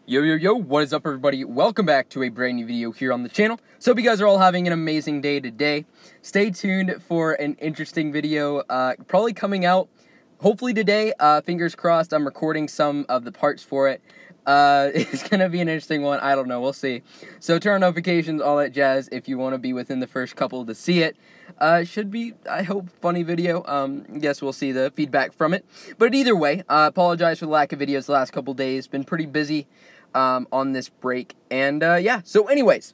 Yo, what is up everybody? Welcome back to a brand new video here on the channel. So hope you guys are all having an amazing day today. Stay tuned for an interesting video, probably coming out hopefully today. Fingers crossed, I'm recording some of the parts for it. It's gonna be an interesting one, I don't know, we'll see. So turn on notifications, all that jazz, if you want to be within the first couple to see it. Should be, I hope, funny video. Guess we'll see the feedback from it. But either way, apologize for the lack of videos the last couple days. Been pretty busy on this break. And yeah, so anyways,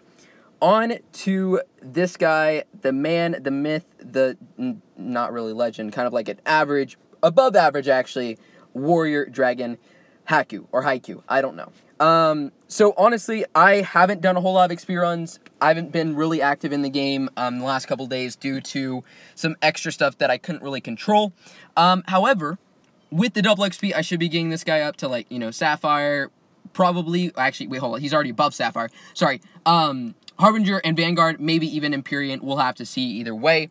on to this guy, the man, the myth, the not really legend, kind of like an average, above average actually, warrior dragon Haku, or Haiku, I don't know. So honestly, I haven't done a whole lot of XP runs. I haven't been really active in the game the last couple days due to some extra stuff that I couldn't really control. However, with the double XP, I should be getting this guy up to, like, you know, Sapphire, probably, actually, wait, hold on, he's already above Sapphire, sorry, Harbinger and Vanguard, maybe even Empyrean, we'll have to see either way.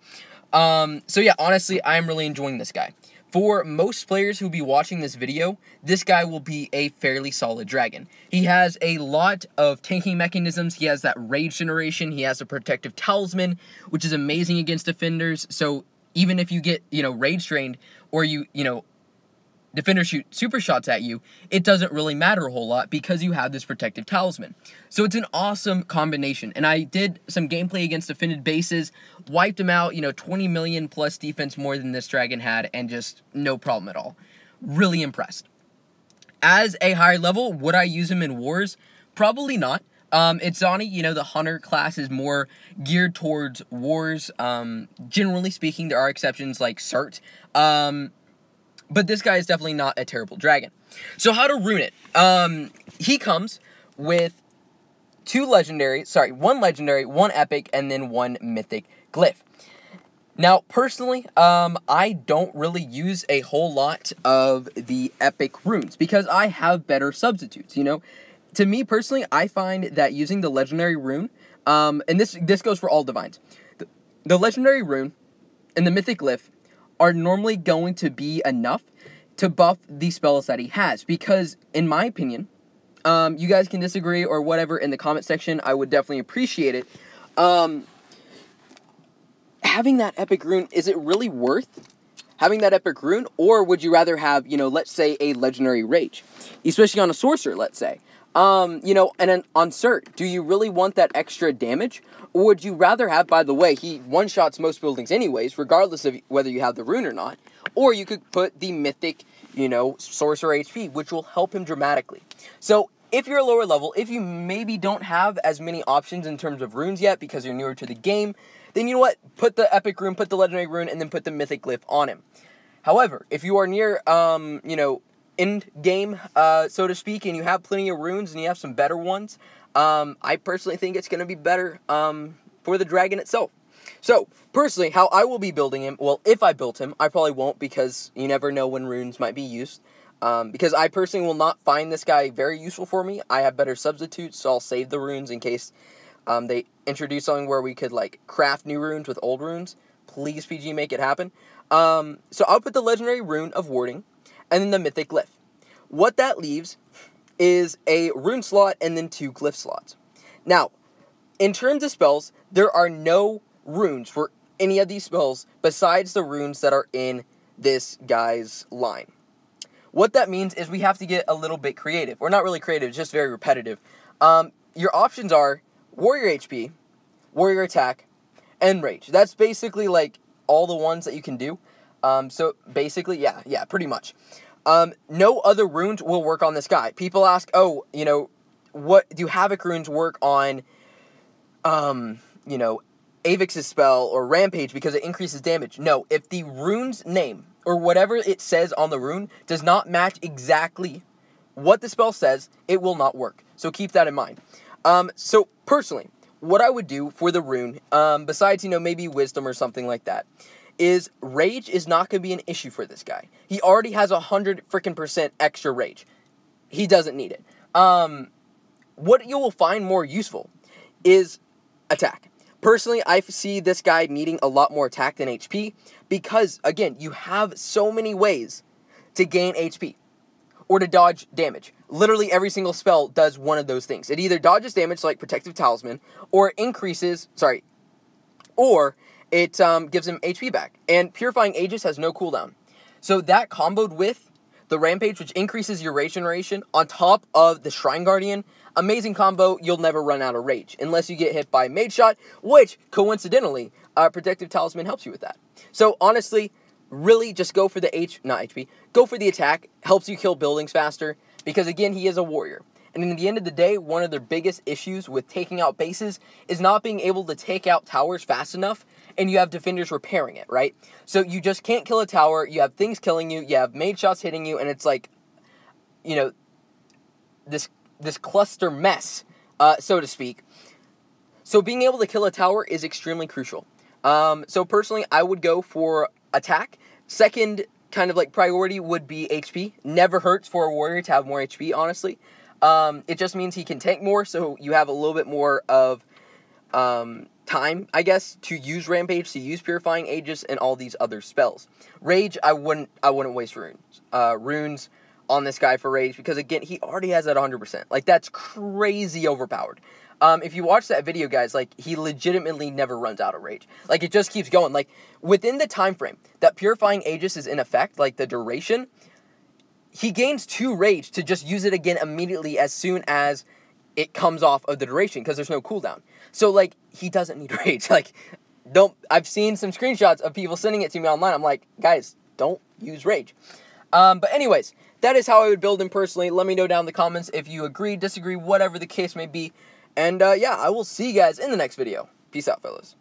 So yeah, honestly, I'm really enjoying this guy. For most players who'll be watching this video, this guy will be a fairly solid dragon. He has a lot of tanking mechanisms, he has that rage generation, he has a protective talisman, which is amazing against defenders, so even if you get, you know, rage drained, or you know, defenders shoot super shots at you, it doesn't really matter a whole lot because you have this protective talisman. So it's an awesome combination. And I did some gameplay against defended bases, wiped him out, you know, 20 million plus defense more than this dragon had, and just no problem at all. Really impressed. As a higher level, would I use him in wars? Probably not. It's Zani, you know, the hunter class is more geared towards wars. Generally speaking, there are exceptions like Cert. But this guy is definitely not a terrible dragon. So how to rune it? He comes with one legendary, one epic, and then one mythic glyph. Now, personally, I don't really use a whole lot of the epic runes because I have better substitutes, you know? To me, personally, I find that using the legendary rune, and this goes for all divines, the legendary rune and the mythic glyph are normally going to be enough to buff the spells that he has. Because, in my opinion, you guys can disagree or whatever in the comment section, I would definitely appreciate it. Having that epic rune, is it really worth having that epic rune? Or would you rather have, you know, let's say a legendary rage? Especially on a sorcerer, let's say. You know, and then on Cert, do you really want that extra damage? Or would you rather have, by the way, he one-shots most buildings anyways, regardless of whether you have the rune or not. Or you could put the mythic, you know, sorcerer HP, which will help him dramatically. So, if you're a lower level, if you maybe don't have as many options in terms of runes yet because you're newer to the game, then you know what? Put the epic rune, put the legendary rune, and then put the mythic glyph on him. However, if you are near, you know, end game, so to speak, and you have plenty of runes and you have some better ones, I personally think it's going to be better for the dragon itself. So, personally, how I will be building him, well, if I built him, I probably won't because you never know when runes might be used. Because I personally will not find this guy very useful for me. I have better substitutes, so I'll save the runes in case they introduce something where we could, like, craft new runes with old runes. Please, PG, make it happen. So I'll put the legendary rune of warding and then the mythic glyph. What that leaves is a rune slot and then 2 glyph slots. Now, in terms of spells, there are no runes for any of these spells besides the runes that are in this guy's line. What that means is we have to get a little bit creative. Or not really creative, it's just very repetitive. Your options are warrior HP, warrior attack, and rage. That's basically like all the ones that you can do. So basically, yeah, pretty much. No other runes will work on this guy. People ask, oh, you know, what do Havoc runes work on, you know, Avix's spell or Rampage because it increases damage? No, if the rune's name or whatever it says on the rune does not match exactly what the spell says, it will not work. So keep that in mind. So personally, what I would do for the rune, besides, you know, maybe wisdom or something like that, is rage is not going to be an issue for this guy. He already has 100% extra rage. He doesn't need it. What you will find more useful is attack. Personally, I see this guy needing a lot more attack than HP because, again, you have so many ways to gain HP. or to dodge damage. Literally every single spell does one of those things. It either dodges damage, like Protective Talisman, or or it gives him HP back. And Purifying Aegis has no cooldown. So that comboed with the Rampage, which increases your rage generation, on top of the Shrine Guardian, amazing combo. You'll never run out of rage, unless you get hit by Mage Shot, which, coincidentally, Protective Talisman helps you with that. So, honestly, really just go for the go for the attack. Helps you kill buildings faster, because, again, he is a warrior. And in the end of the day, one of their biggest issues with taking out bases is not being able to take out towers fast enough, and you have defenders repairing it, right? So you just can't kill a tower, you have things killing you, you have Mage Shots hitting you, and it's like, you know, this cluster mess, so to speak. So being able to kill a tower is extremely crucial. So personally, I would go for attack. Second kind of like priority would be HP. Never hurts for a warrior to have more HP, honestly. It just means he can tank more, so you have a little bit more of time, I guess, to use Rampage, to use Purifying Aegis, and all these other spells. Rage, I wouldn't waste runes on this guy for Rage, because again, he already has that 100%. Like, that's crazy overpowered. If you watch that video, guys, like, he legitimately never runs out of Rage. Like, it just keeps going. Like, within the time frame that Purifying Aegis is in effect, like, the duration, he gains 2 Rage to just use it again immediately as soon as it comes off of the duration, because there's no cooldown. So, like, he doesn't need Rage. Like, I've seen some screenshots of people sending it to me online. I'm like, guys, don't use Rage. But anyways, that is how I would build him personally. Let me know down in the comments if you agree, disagree, whatever the case may be. And, yeah, I will see you guys in the next video. Peace out, fellas.